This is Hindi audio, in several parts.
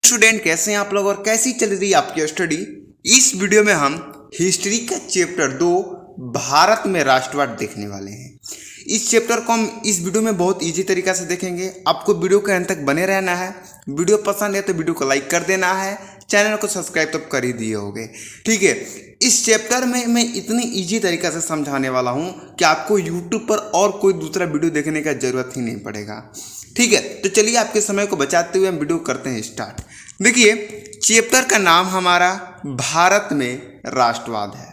स्टूडेंट, कैसे हैं आप लोग और कैसी चल रही है आपकी स्टडी। इस वीडियो में हम हिस्ट्री का चैप्टर 2 भारत में राष्ट्रवाद देखने वाले हैं। इस चैप्टर को हम इस वीडियो में बहुत इजी तरीका से देखेंगे। आपको वीडियो के अंत तक बने रहना है। वीडियो पसंद है तो वीडियो को लाइक कर देना है, चैनल को सब्सक्राइब तो कर ही दिए होंगे। ठीक है, इस चैप्टर में मैं इतनी इजी तरीका से समझाने वाला हूँ कि आपको यूट्यूब पर और कोई दूसरा वीडियो देखने का जरूरत ही नहीं पड़ेगा। ठीक है, तो चलिए आपके समय को बचाते हुए हम वीडियो करते हैं स्टार्ट। देखिए, चैप्टर का नाम हमारा भारत में राष्ट्रवाद है।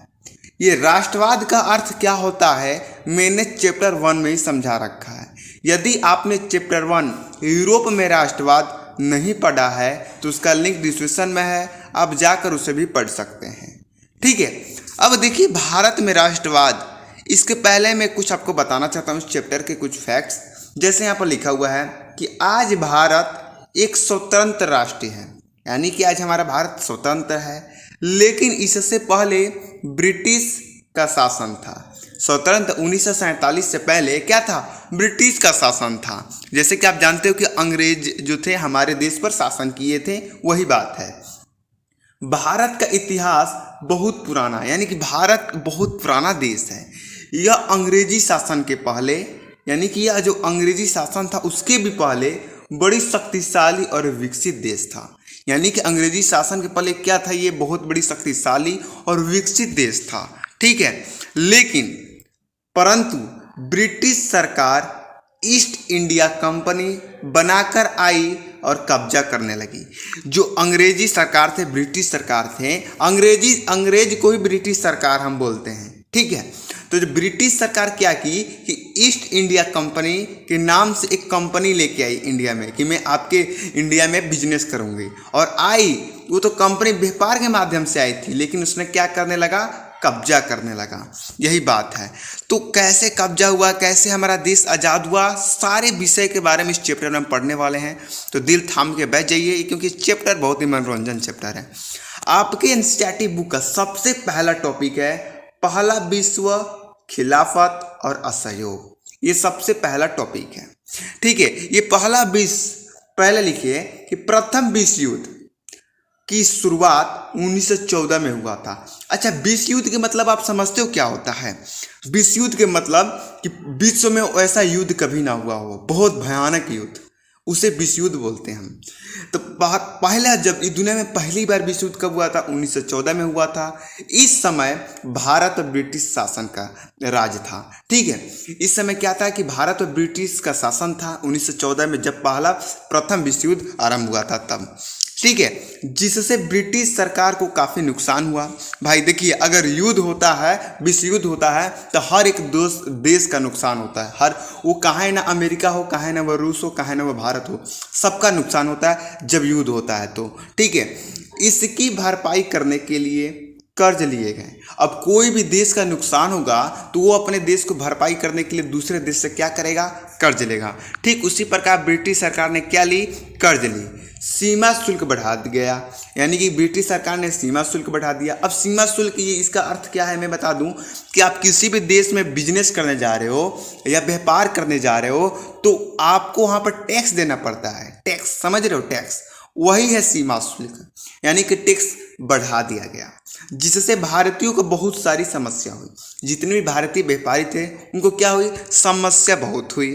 ये राष्ट्रवाद का अर्थ क्या होता है मैंने चैप्टर 1 में ही समझा रखा है। यदि आपने चैप्टर 1 यूरोप में राष्ट्रवाद नहीं पढ़ा है तो उसका लिंक डिस्क्रिप्शन में है, आप जाकर उसे भी पढ़ सकते हैं। ठीक है, अब देखिए भारत में राष्ट्रवाद, इसके पहले मैं कुछ आपको बताना चाहता हूँ इस चैप्टर के कुछ फैक्ट्स। जैसे यहाँ पर लिखा हुआ है कि आज भारत एक स्वतंत्र राष्ट्र है, यानी कि आज हमारा भारत स्वतंत्र है, लेकिन इससे पहले ब्रिटिश का शासन था। स्वतंत्र 1947 से पहले क्या था? ब्रिटिश का शासन था। जैसे कि आप जानते हो कि अंग्रेज जो थे हमारे देश पर शासन किए थे, वही बात है। भारत का इतिहास बहुत पुराना, यानी कि भारत बहुत पुराना देश है। यह अंग्रेजी शासन के पहले, यानी कि यह जो अंग्रेजी शासन था उसके भी पहले बड़ी शक्तिशाली और विकसित देश था। यानी कि अंग्रेजी शासन के पहले क्या था? ये बहुत बड़ी शक्तिशाली और विकसित देश था। ठीक है, लेकिन परंतु ब्रिटिश सरकार ईस्ट इंडिया कंपनी बनाकर आई और कब्जा करने लगी। जो अंग्रेजी सरकार थे, ब्रिटिश सरकार थे, अंग्रेज को ही ब्रिटिश सरकार हम बोलते हैं। ठीक है, तो जो ब्रिटिश सरकार क्या की कि ईस्ट इंडिया कंपनी के नाम से एक कंपनी लेके आई इंडिया में कि मैं आपके इंडिया में बिजनेस करूंगी, और आई वो तो कंपनी व्यापार के माध्यम से आई थी, लेकिन उसने क्या करने लगा? कब्जा करने लगा। यही बात है। तो कैसे कब्जा हुआ, कैसे हमारा देश आज़ाद हुआ, सारे विषय के बारे में इस चैप्टर में हम पढ़ने वाले हैं। तो दिल थाम के बैठ जाइए, क्योंकि चैप्टर बहुत ही मनोरंजन चैप्टर है। आपके एनसीईआरटी बुक का सबसे पहला टॉपिक है पहला विश्व, खिलाफत और असहयोग। ये सबसे पहला टॉपिक है। ठीक है, ये पहला विश्व, पहले लिखिए कि प्रथम विश्व युद्ध की शुरुआत 1914 में हुआ था। अच्छा, विश्व युद्ध के मतलब आप समझते हो क्या होता है? विश्व युद्ध के मतलब कि विश्व में ऐसा युद्ध कभी ना हुआ हो, बहुत भयानक युद्ध, उसे विश्व युद्ध बोलते हैं हम। तो पहला जब इस दुनिया में पहली बार विश्व युद्ध कब हुआ था? 1914 में हुआ था। इस समय भारत और ब्रिटिश शासन का राज था। ठीक है, इस समय क्या था कि भारत और ब्रिटिश का शासन था 1914 में, जब पहला प्रथम विश्व युद्ध आरंभ हुआ था तब। ठीक है, जिससे ब्रिटिश सरकार को काफ़ी नुकसान हुआ। भाई देखिए, अगर युद्ध होता है, विश्व युद्ध होता है, तो हर एक देश का नुकसान होता है। हर वो कहाँ ना अमेरिका हो, कहाँ ना वह रूस हो, कहाँ ना वह भारत हो, सबका नुकसान होता है जब युद्ध होता है तो। ठीक है, इसकी भरपाई करने के लिए कर्ज लिए गए। अब कोई भी देश का नुकसान होगा तो वो अपने देश को भरपाई करने के लिए दूसरे देश से क्या करेगा? कर्ज लेगा। ठीक उसी प्रकार ब्रिटिश सरकार ने क्या ली? कर्ज ली। सीमा शुल्क बढ़ा गया, यानी कि ब्रिटिश सरकार ने सीमा शुल्क बढ़ा दिया। अब सीमा शुल्क, ये इसका अर्थ क्या है मैं बता दूं कि आप किसी भी देश में बिजनेस करने जा रहे हो या व्यापार करने जा रहे हो तो आपको वहाँ पर टैक्स देना पड़ता है। टैक्स, समझ रहे हो? टैक्स वही है सीमा शुल्क, यानी कि टैक्स बढ़ा दिया गया, जिससे भारतीयों को बहुत सारी समस्या हुई। जितने भी भारतीय व्यापारी थे उनको क्या हुई? समस्या बहुत हुई।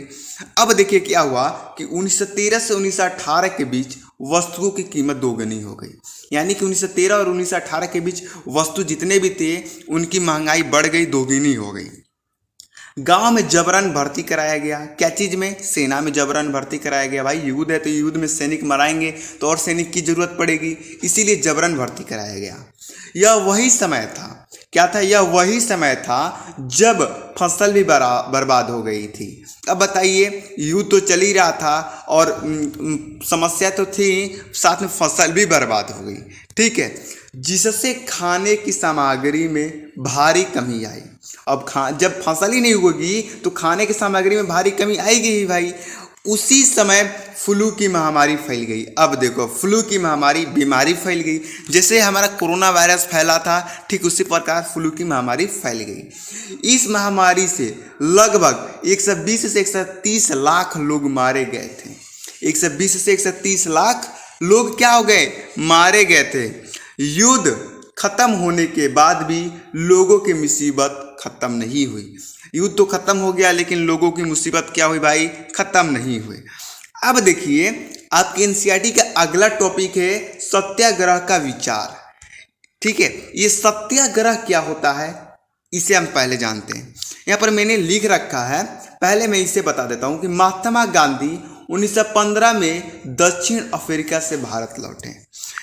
अब देखिए क्या हुआ कि 1913 से 1918 के बीच वस्तुओं की कीमत दोगुनी हो गई। यानी कि 1913 और 1918 के बीच वस्तु जितने भी थे उनकी महंगाई बढ़ गई, दोगुनी हो गई। गांव में जबरन भर्ती कराया गया। क्या चीज़ में? सेना में जबरन भर्ती कराया गया। भाई युद्ध है तो युद्ध में सैनिक मराएंगे तो और सैनिक की जरूरत पड़ेगी, इसीलिए जबरन भर्ती कराया गया। यह वही समय था, क्या था? यह वही समय था जब फसल भी बर्बाद हो गई थी। अब बताइए, युद्ध तो चल ही रहा था और समस्या तो थी, साथ में फसल भी बर्बाद हो गई। ठीक है, जिससे खाने की सामग्री में भारी कमी आई। अब जब फसल ही नहीं उगेगी तो खाने की सामग्री में भारी कमी आएगी ही भाई। उसी समय फ्लू की महामारी फैल गई। अब देखो, फ्लू की महामारी, बीमारी फैल गई। जैसे हमारा कोरोना वायरस फैला था, ठीक उसी प्रकार फ्लू की महामारी फैल गई। इस महामारी से लगभग 120 से 130 लाख लोग मारे गए थे। 120 से 130 लाख लोग क्या हो गए, मारे गए थे। युद्ध खत्म होने के बाद भी लोगों की मुसीबत खत्म नहीं हुई। युद्ध तो खत्म हो गया लेकिन लोगों की मुसीबत क्या हुई भाई, खत्म नहीं हुई। अब देखिए आपके एनसीईआरटी का अगला टॉपिक है सत्याग्रह का विचार। ठीक है, ये सत्याग्रह क्या होता है इसे हम पहले जानते हैं। यहाँ पर मैंने लिख रखा है, पहले मैं इसे बता देता हूँ कि महात्मा गांधी 1915 में दक्षिण अफ्रीका से भारत लौटे।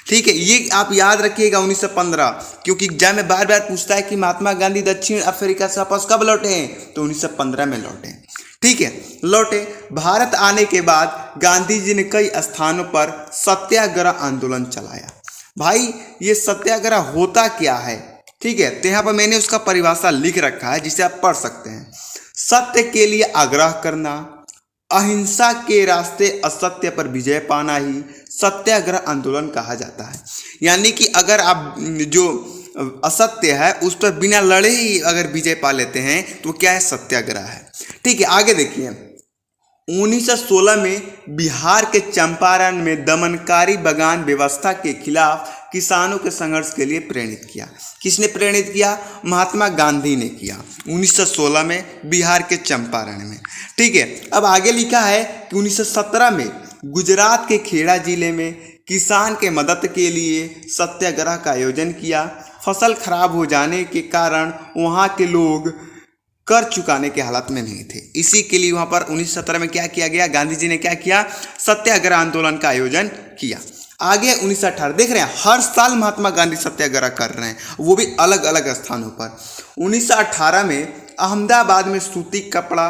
ठीक है, ये आप याद रखिएगा 1915, क्योंकि एग्जाम में बार बार पूछता है कि महात्मा गांधी दक्षिण अफ्रीका से वापस कब लौटे हैं, तो 1915 में लौटे। ठीक है, लौटे। भारत आने के बाद गांधी जी ने कई स्थानों पर सत्याग्रह आंदोलन चलाया। भाई ये सत्याग्रह होता क्या है, ठीक है, तो यहाँ पर मैंने उसका परिभाषा लिख रखा है जिसे आप पढ़ सकते हैं। सत्य के लिए आग्रह करना, अहिंसा के रास्ते असत्य पर विजय पाना ही सत्याग्रह आंदोलन कहा जाता है। यानी कि अगर आप जो असत्य है उस पर बिना लड़े ही अगर विजय पा लेते हैं तो क्या है, सत्याग्रह है। ठीक है, आगे देखिए 1916 में बिहार के चंपारण में दमनकारी बगान व्यवस्था के खिलाफ किसानों के संघर्ष के लिए प्रेरित किया। किसने प्रेरित किया, महात्मा गांधी ने किया 1916 में बिहार के चंपारण में। ठीक है, अब आगे लिखा है कि 1917 में गुजरात के खेड़ा जिले में किसान के मदद के लिए सत्याग्रह का आयोजन किया। फसल खराब हो जाने के कारण वहाँ के लोग कर चुकाने के हालत में नहीं थे, इसी के लिए वहाँ पर 1917 में क्या किया गया, गांधी जी ने क्या किया, सत्याग्रह आंदोलन का आयोजन किया। आगे 1918 देख रहे हैं, हर साल महात्मा गांधी सत्याग्रह कर रहे हैं, वो भी अलग अलग स्थानों पर। 1918 में अहमदाबाद में सूती कपड़ा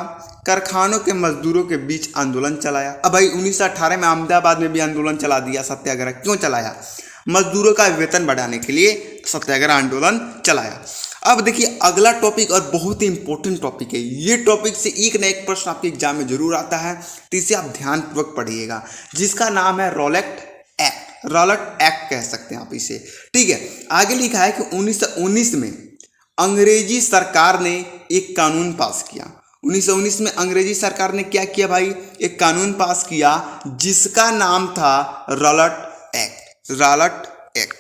कारखानों के मजदूरों के बीच आंदोलन चलाया। अब भाई 1918 में अहमदाबाद में भी आंदोलन चला दिया, सत्याग्रह क्यों चलाया, मजदूरों का वेतन बढ़ाने के लिए सत्याग्रह आंदोलन चलाया। अब देखिए अगला टॉपिक और बहुत ही इंपॉर्टेंट टॉपिक है, ये टॉपिक से एक ना एक प्रश्न आपके एग्जाम में जरूर आता है, तो इसे आप ध्यानपूर्वक पढ़िएगा, जिसका नाम है रॉलेट एक्ट। रॉलेट एक्ट कह सकते हैं आप इसे। ठीक है, आगे लिखा है कि 1919 में अंग्रेजी सरकार ने एक कानून पास किया। 1919 में अंग्रेजी सरकार ने क्या किया भाई, एक कानून पास किया जिसका नाम था रॉलेट एक्ट। Rowlatt act.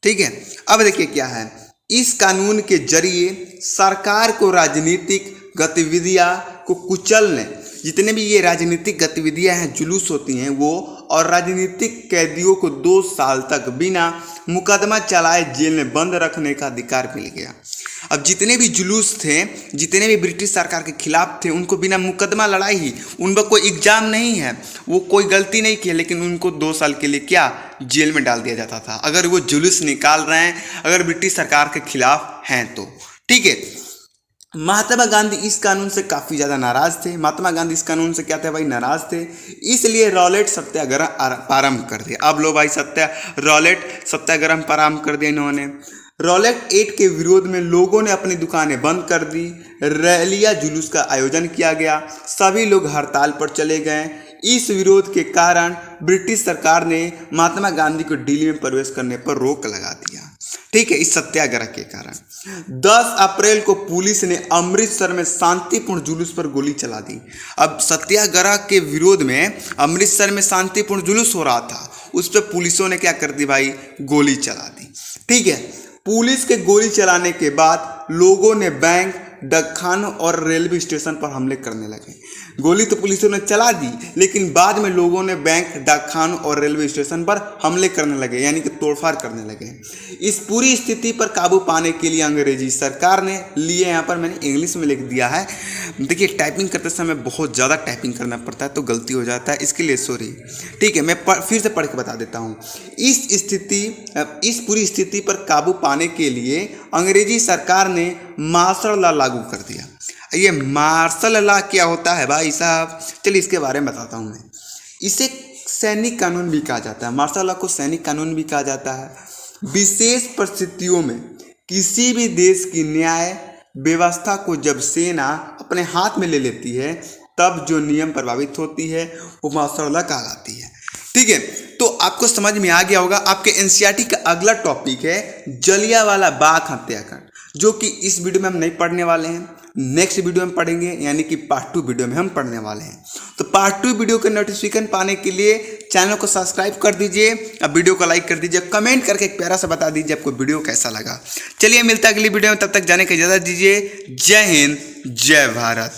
ठीक है, अब देखिए क्या है, इस कानून के जरिए सरकार को राजनीतिक गतिविधियां को कुचलने, जितने भी ये राजनीतिक गतिविधियां हैं, जुलूस होती हैं वो, और राजनीतिक कैदियों को 2 साल तक बिना मुकदमा चलाए जेल में बंद रखने का अधिकार मिल गया। अब जितने भी जुलूस थे, जितने भी ब्रिटिश सरकार के खिलाफ थे, उनको बिना मुकदमा लड़ाई ही, उन पर कोई एग्जाम नहीं है, वो कोई गलती नहीं की, लेकिन उनको 2 साल के लिए क्या, जेल में डाल दिया जाता था अगर वो जुलूस निकाल रहे हैं, अगर ब्रिटिश सरकार के खिलाफ हैं तो। ठीक है, महात्मा गांधी इस कानून से काफ़ी ज़्यादा नाराज थे। महात्मा गांधी इस कानून से क्या थे भाई, नाराज थे, इसलिए रॉलेट सत्याग्रह प्रारंभ कर दिया। अब लो भाई रॉलेट सत्याग्रह प्रारंभ कर दिया इन्होंने। रॉलेट एक्ट के विरोध में लोगों ने अपनी दुकानें बंद कर दी, रैलियां जुलूस का आयोजन किया गया, सभी लोग हड़ताल पर चले गए। इस विरोध के कारण ब्रिटिश सरकार ने महात्मा गांधी को दिल्ली में प्रवेश करने पर रोक लगा दिया। ठीक है, इस सत्याग्रह के कारण 10 अप्रैल को पुलिस ने अमृतसर में शांतिपूर्ण जुलूस पर गोली चला दी। अब सत्याग्रह के विरोध में अमृतसर में शांतिपूर्ण जुलूस हो रहा था, उस पर पुलिसों ने क्या कर दी भाई, गोली चला दी। ठीक है, पुलिस के गोली चलाने के बाद लोगों ने बैंक, डाकखानों और रेलवे स्टेशन पर हमले करने लगे। गोली तो पुलिसों ने चला दी, लेकिन बाद में लोगों ने बैंक, डाकखानों और रेलवे स्टेशन पर हमले करने लगे, यानी कि तोड़फाड़ करने लगे। इस पूरी स्थिति पर काबू पाने के लिए अंग्रेजी सरकार ने लिए, यहाँ पर मैंने इंग्लिश में लिख दिया है, देखिए टाइपिंग करते समय बहुत ज़्यादा टाइपिंग करना पड़ता है तो गलती हो जाता है, इसके लिए सॉरी। ठीक है, मैं फिर से पढ़ के बता देता हूँ। इस पूरी स्थिति पर काबू पाने के लिए अंग्रेजी सरकार ने मार्शल लॉ लागू कर दिया। ये मार्शल लॉ क्या होता है भाई साहब, चलिए इसके बारे में बताता हूँ मैं। इसे सैनिक कानून भी कहा जाता है, मार्शल लॉ को सैनिक कानून भी कहा जाता है। विशेष परिस्थितियों में किसी भी देश की न्याय व्यवस्था को जब सेना अपने हाथ में ले लेती है, तब जो नियम प्रभावित होती है वो मार्शल लॉ कहलाती है। ठीक है, तो आपको समझ में आ गया होगा। आपके एनसीईआरटी का अगला टॉपिक है जलियांवाला बाग हत्याकांड। जो कि इस वीडियो में हम नहीं पढ़ने वाले हैं, नेक्स्ट वीडियो में पढ़ेंगे, यानी कि पार्ट 2 वीडियो में हम पढ़ने वाले हैं। तो पार्ट 2 वीडियो के नोटिफिकेशन पाने के लिए चैनल को सब्सक्राइब कर दीजिए, अब वीडियो को लाइक कर दीजिए, कमेंट करके एक प्यारा सा बता दीजिए आपको वीडियो कैसा लगा। चलिए मिलता है अगली वीडियो में, तब तक जाने की इजाजत दीजिए। जय हिंद, जय भारत।